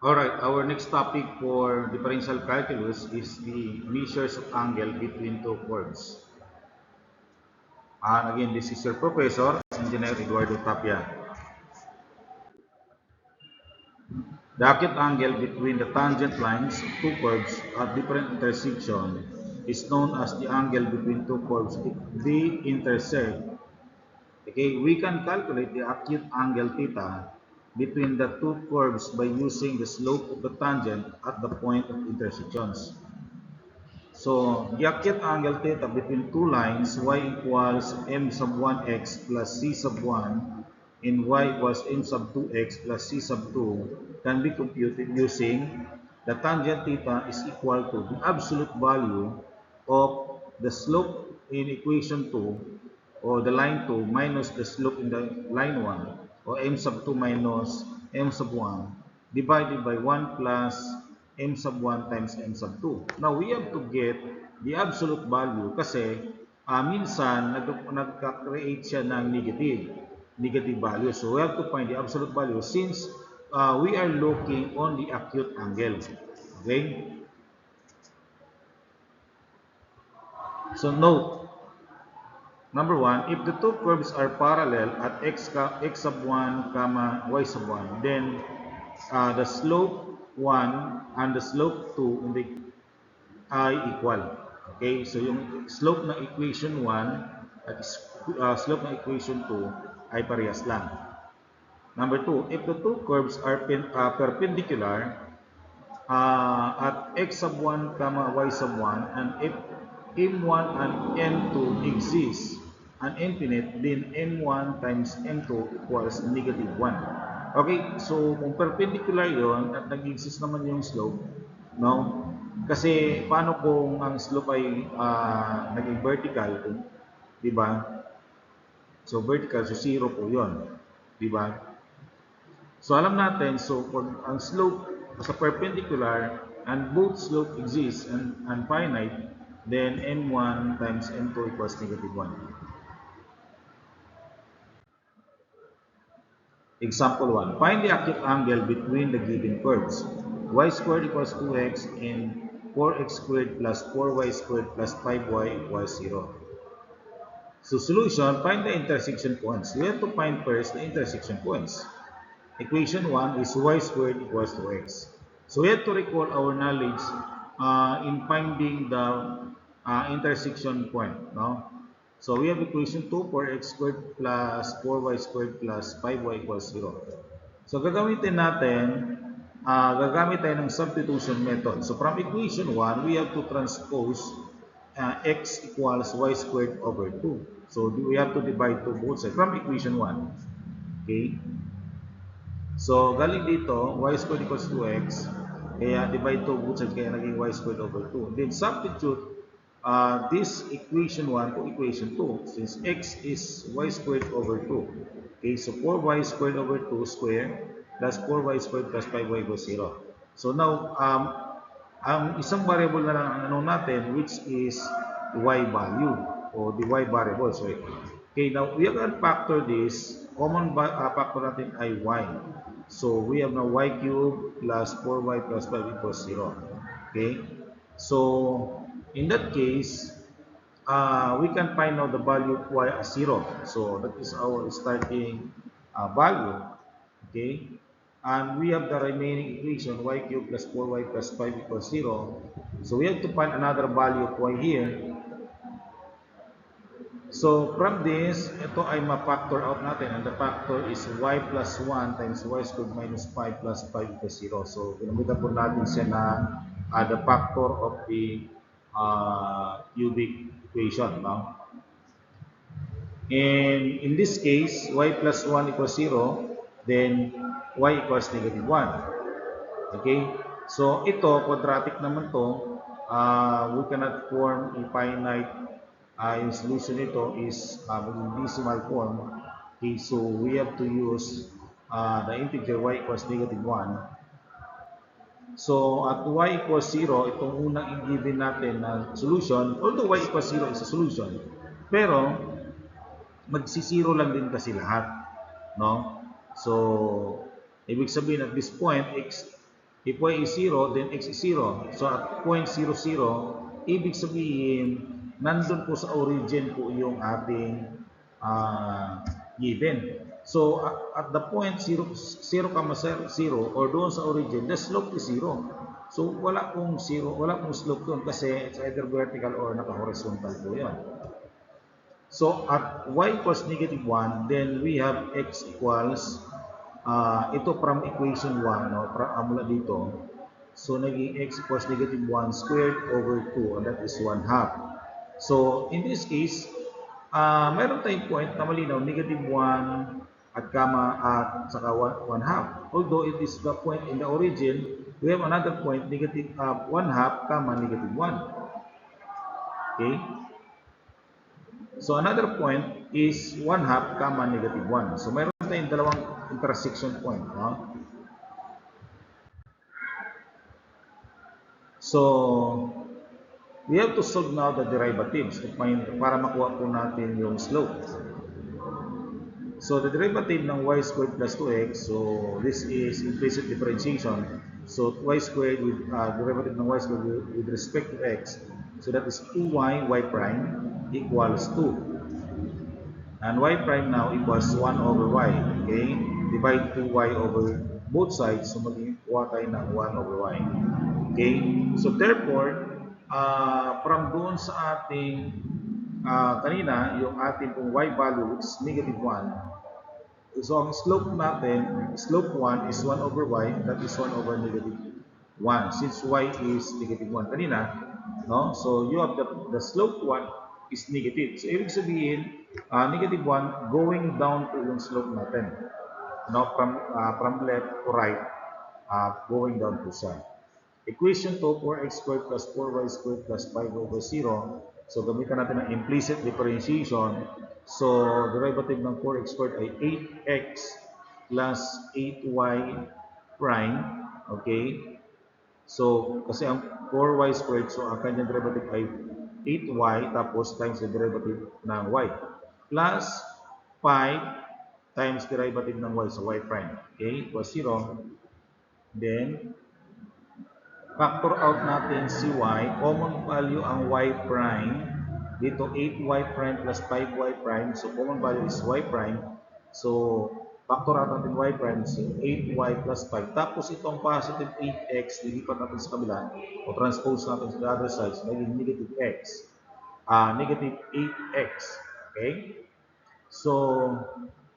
Alright, our next topic for differential calculus is the measures of angle between two curves. And again, this is your professor, Engineer Eduardo Tapia. The acute angle between the tangent lines of two curves at different intersection is known as the angle between two curves if they intersect. Okay, we can calculate the acute angle theta between the two curves by using the slope of the tangent at the point of intersections. So, the acute angle theta between two lines y equals m sub 1x plus c sub 1 and y equals m sub 2x plus c sub 2 can be computed using the tangent theta is equal to the absolute value of the slope in equation 2 or the line 2 minus the slope in the line 1 or m sub 2 minus m sub 1 divided by 1 plus m sub 1 times m sub 2. Now, we have to get the absolute value kasi minsan nagka-create siya ng negative value. So, we have to find the absolute value since we are looking on the acute angle. Okay? So, note, number 1, if the two curves are parallel at x sub 1, comma, y sub 1, then the slope 1 and the slope 2 in the ay equal. Okay, so yung slope ng equation 1 at slope ng equation 2 ay parehas lang. Number 2, if the two curves are perpendicular at x sub 1, comma, y sub 1, and if m1 and m2 exist and infinite, then m1 times m2 equals negative 1. Okay, so kung perpendicular yon at nag-exist naman yung slope, no? Kasi paano kung ang slope ay naging vertical, di ba? So vertical, so 0 po yon, di ba? So alam natin, so pag ang slope sa perpendicular and both slope exists and finite, then m1 times m2 equals negative 1. Example 1. Find the acute angle between the given curves. Y squared equals 2x and 4x squared plus 4y squared plus 5y equals 0. So solution, find the intersection points. We have to find first the intersection points. Equation 1 is y squared equals 2x. So we have to recall our knowledge in finding the intersection point. No? So we have equation 2, 4x squared plus 4y squared plus 5y equals 0. So gagamit tayo ng substitution method. So from equation 1, we have to transpose x equals y squared over 2. So we have to divide to both sides from equation 1. Okay? So, galing dito, y squared equals 2x. Kaya divide to both sides, kaya naging y squared over 2. Then substitute this equation 1 to equation 2 since x is y squared over 2. Okay, so 4y squared over 2 square plus 4y squared plus 5y equals 0. So now, ang isang variable na lang ang ano natin which is y value o the y variable. So, okay, now we can factor this. Common factor natin ay y. So we have now y cubed plus 4y plus 5 equals 0. Okay? So in that case, we can find out the value of y as 0. So that is our starting value. Okay? And we have the remaining equation y cubed plus 4y plus 5 equals 0. So we have to find another value of y here. So from this, ito ay ma-factor out natin. And the factor is y plus 1 times y squared minus 5 plus 5 equals 0. So ginamitan po natin siya na the factor of the cubic equation. No? And in this case, y plus 1 equals 0, then y equals negative 1. Okay? So ito, quadratic naman to. We cannot form a finite. Yung solution nito is decimal form. Okay, so we have to use the integer y equals negative 1. So at y equals 0, itong unang i-given natin na solution, although y equals 0 is a solution, pero magsi-0 lang din kasi lahat. No? So, ibig sabihin at this point, If y is 0, then x is 0. So at point 0, 0, ibig sabihin, nandun po sa origin po yung ating given. So at the point 0, 0, 0 or doon sa origin, the slope is 0. So wala pong 0, wala pong slope doon kasi it's either vertical or naka-horizontal po yun. So at y equals negative 1, then we have x equals, ito from equation 1, no, mula dito. So naging x equals negative 1 squared over 2, and that is 1 half. So in this case, meron tayong point na malinaw, negative 1 at comma at saka 1 half. Although it is the point in the origin, we have another point, negative 1 half comma negative 1. Okay? So another point is 1 half comma negative 1. So meron tayong dalawang intersection point. No? So we have to solve now the derivatives to find, para makuha po natin yung slope. So the derivative ng y squared plus 2x, so this is implicit differentiation. So y squared with derivative ng y squared with respect to x. So that is 2y y prime equals 2. And y prime now equals 1 over y. Okay? Divide 2y over both sides. So magkuha tayo ng 1 over y. Okay? So therefore, from doon sa ating kanina, yung ating pong y value is negative 1. So ang slope natin, slope 1 is 1 over y, that is 1 over negative 1. Since y is negative 1 kanina, no? So you have the slope 1 is negative. So ibig sabihin, negative 1 going down to yung slope natin. No? From left to right, going down to siya. Equation 2, 4x squared plus 4y squared plus 5 over 0. So gamitan natin ang implicit differentiation. So derivative ng 4x squared ay 8x plus 8y prime. Okay? So kasi ang 4y squared, so ang kanyang derivative ay 8y tapos times the derivative ng y. Plus 5 times derivative ng y, so y prime. Okay? Equals 0. Then factor out natin si y, common value ang y prime. Dito 8y prime plus 5y prime. So common value is y prime. So factor out natin y prime, so 8y plus 5. Tapos itong positive 8x, lilipat natin sa kabila o transpose natin sa the other side. So naging negative x. Negative 8x. Okay? So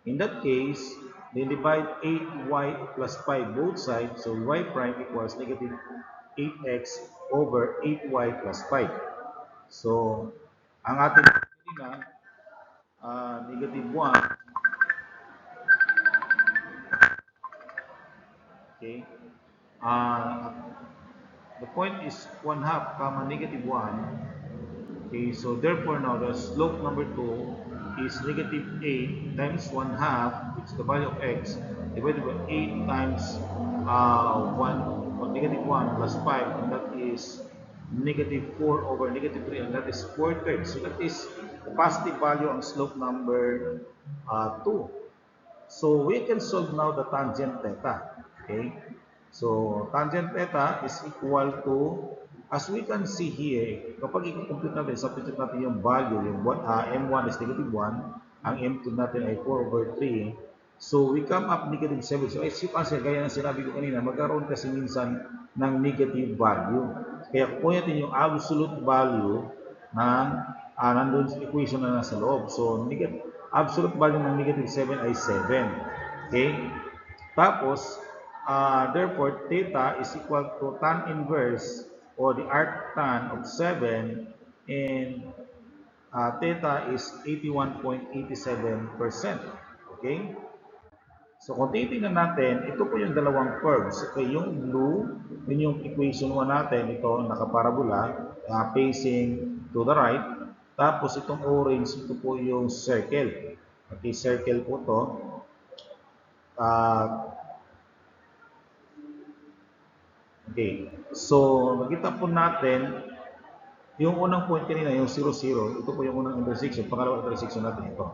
in that case, they divide 8y plus 5 both sides. So y prime equals negative 8x over 8y plus 5. So, ang ating kanina, negative 1. Okay. The point is 1 half comma negative 1. Okay, so therefore now the slope number 2 is negative 8 times 1 half, which is the value of x, divided by 8 times 1, or negative 1 plus 5, and that is negative 4 over negative 3, and that is 4/3. So that is the positive value on slope number 2. So we can solve now the tangent theta. Okay? So tangent theta is equal to, as we can see here, kapag i-compute natin, substitute natin yung value, yung m1 is negative 1, ang m2 natin ay 4 over 3. So we come up negative 7. So as you can see, gaya ng sinabi ko kanina, magkaroon kasi minsan ng negative value. Kaya kung natin yung absolute value ng nandun sa equation na nasa loob. So absolute value ng negative 7 ay 7. Okay? Tapos, therefore, theta is equal to tan inverse or the arctan of 7, and theta is 81.87%. Okay? So kung titingnan natin, ito po yung dalawang curves. Okay, yung blue, yun yung equation 1 natin, ito nakaparabola, facing to the right. Tapos itong orange, ito po yung circle. Okay, circle po to. Okay, so nakita po natin, yung unang point kanina, yung 0, 0, ito po yung unang intersection, pangalawang intersection natin ito.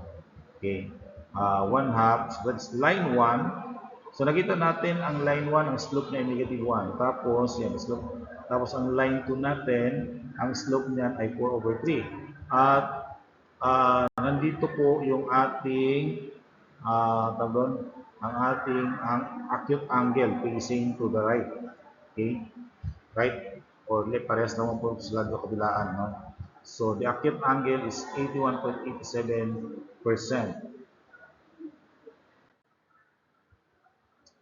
Okay, 1 half, so that's line 1. So nakita natin ang line 1, ang slope niya ay negative 1. Tapos, yan, slope. Tapos ang line 2 natin, ang slope niyan ay 4 over 3. At nandito po yung ating ang acute angle facing to the right. Okay? Right or left, parehas naman po sila sa kabilaan. No? So the acute angle is 81.87%.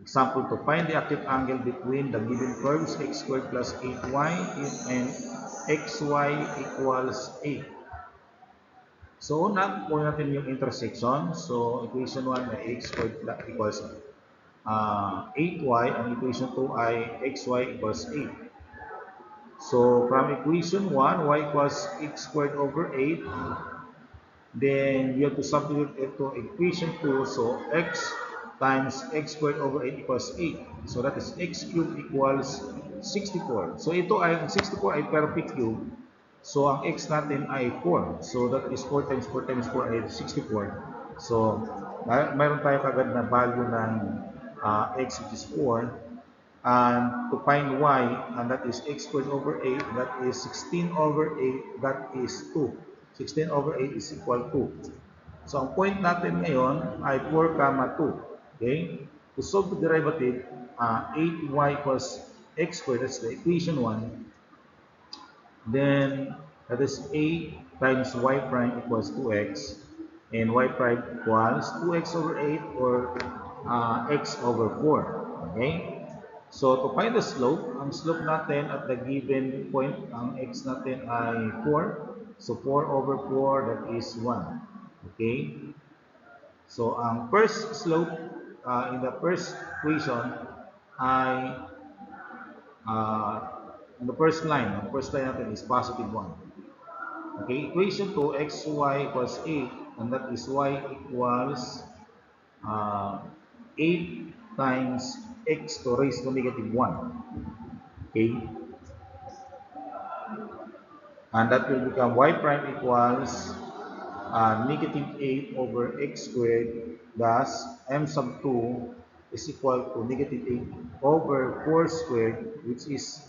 Example to find the acute angle between the given curves x squared plus 8y and xy equals 8. So, una, kunin natin yung intersection. So, equation 1 ay x squared equals 8y. Ang equation 2 ay xy equals 8. So, from equation 1, y equals x squared over 8. Then, you have to substitute it to equation 2. So, x times x squared over 8 equals 8. So, that is x cubed equals 64. So, ito ay, ang 64 ay perfect cube. So, ang x natin ay 4. So, that is 4 times 4 times 4 ay 64. So, mayroon tayo kagad na value ng x which is 4. And to find y, and that is x squared over 8, that is 16 over 8, that is 2. 16 over 8 is equal to. So, ang point natin ngayon ay 4, 2. Okay? To solve the derivative, 8y equals x squared, that's the equation 1. Then, that is 8 times y prime equals 2x. And y prime equals 2x over 8 or x over 4. Okay? So, to find the slope, ang slope natin at the given point, ang x natin ay 4. So, 4 over 4, that is 1. Okay? So, ang first slope in the first equation ay the first line natin is positive 1. Okay, equation 2, xy equals 8, and that is y equals 8 times x to raise to negative 1. Okay, and that will become y prime equals negative 8 over x squared, thus m sub 2 is equal to negative 8 over 4 squared, which is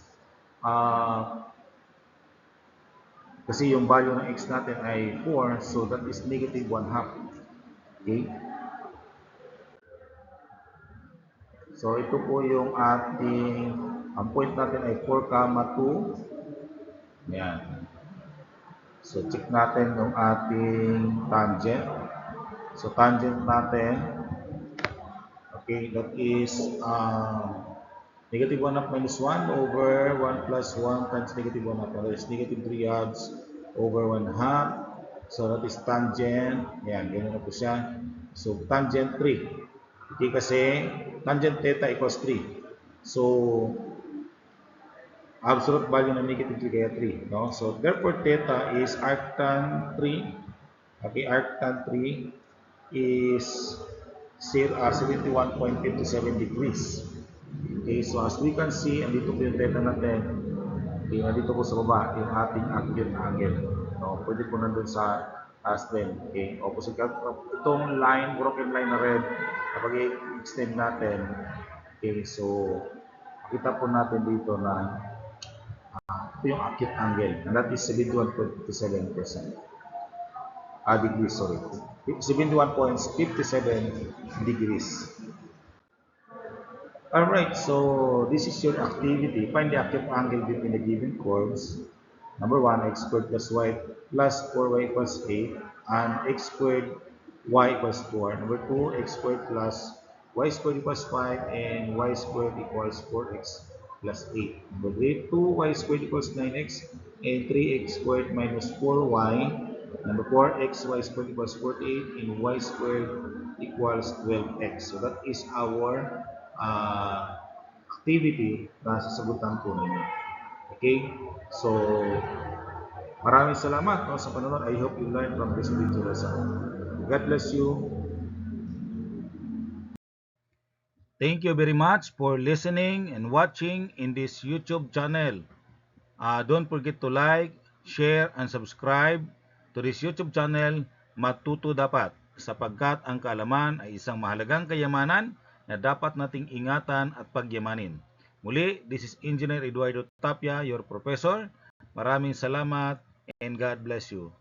kasi yung value ng x natin ay 4, so that is negative 1/2. Okay? So, ito po yung ating, ang point natin ay 4, 2. Ayan. So, check natin yung ating tangent. So, tangent natin, okay, that is negative 1/2 minus 1 over 1 plus 1 times negative 1/2. That is negative 3/2 over 1/2. So, that is tangent. Ayan, ganyan na po siya. So, tangent 3. Okay, kasi tangent theta equals 3. So, absolute value ng negative 3 kaya 3. No? So, therefore, theta is arctan 3. Okay, arctan 3 is 71.57 degrees. Okay, so as we can see, andito po yung theta natin. Okay, andito po sa baba, yung ating acute angle. No, pwede po nandun sa taas din. Okay, opposite itong line, broken line na red, kapag i-extend natin, okay, so kita po natin dito na ito yung acute angle, and that is 71.57%. Degrees, sorry. 71.57 degrees. Alright, so this is your activity. Find the acute angle between the given curves. Number 1, x squared plus y plus 4y equals 8, and x squared y equals 4. Number 2, x squared plus y squared equals 5, and y squared equals 4x plus 8. Number 3, 2y squared equals 9x, and 3x squared minus 4y. Number 4, xy squared equals 48, and y squared equals 12x. So that is our activity na sasagutan po ninyo. Okay? So, maraming salamat no, sa panonood. I hope you learned from this video lesson. God bless you. Thank you very much for listening and watching in this YouTube channel. Don't forget to like, share, and subscribe to this YouTube channel. Matuto dapat sapagkat ang kaalaman ay isang mahalagang kayamanan na dapat nating ingatan at pagyamanin. Muli, this is Engineer Eduardo Tapia, your professor. Maraming salamat and God bless you.